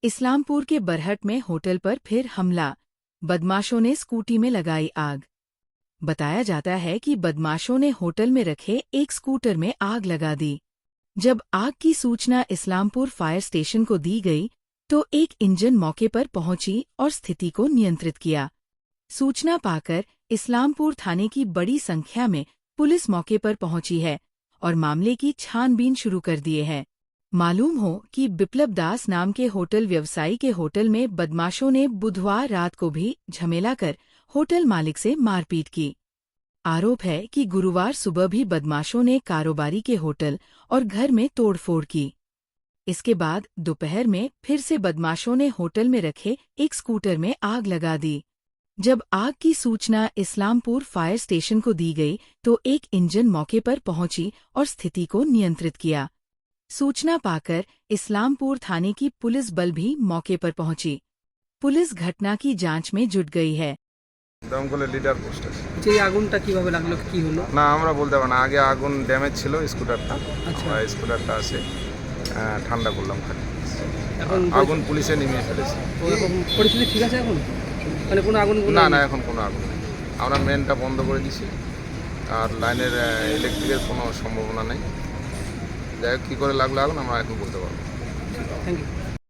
इस्लामपुर के बरहट में होटल पर फिर हमला। बदमाशों ने स्कूटी में लगाई आग। बताया जाता है कि बदमाशों ने होटल में रखे एक स्कूटर में आग लगा दी। जब आग की सूचना इस्लामपुर फायर स्टेशन को दी गई तो एक इंजन मौके पर पहुंची और स्थिति को नियंत्रित किया। सूचना पाकर इस्लामपुर थाने की बड़ी संख्या में पुलिस मौके पर पहुंची है और मामले की छानबीन शुरू कर दिए है। मालूम हो कि बिप्लब दास नाम के होटल व्यवसायी के होटल में बदमाशों ने बुधवार रात को भी झमेला कर होटल मालिक से मारपीट की। आरोप है कि गुरुवार सुबह भी बदमाशों ने कारोबारी के होटल और घर में तोड़फोड़ की। इसके बाद दोपहर में फिर से बदमाशों ने होटल में रखे एक स्कूटर में आग लगा दी। जब आग की सूचना इस्लामपुर फायर स्टेशन को दी गई तो एक इंजन मौके पर पहुंची और स्थिति को नियंत्रित किया। सूचना पाकर इस्लामपुर थाने की पुलिस बल भी मौके पर पहुंची। पुलिस घटना की जांच में जुट गई है। দমকলের লিডার পোস্ট আছে। যে আগুনটা কিভাবে লাগলো, কি হলো? না আমরা বলতে পারবো না, আগে আগুন ড্যামেজ ছিল স্কুটারটা। আচ্ছা। আমরা স্কুটারটা আসে ঠান্ডা করলাম খালি। এখন আগুন পুলিশে নিভিয়ে ফেলেছে। এখন পরিস্থিতি ঠিক আছে এখন? মানে কোনো আগুন না না এখন কোনো আগুন নেই। আমরা মেনটা বন্ধ করে দিছি আর লাইনের ইলেকট্রিকের কোনো সম্ভাবনা নেই। যাই হোক কী করে লাগলো আগুন আমরা এখন বলতে পারবো। Thank you.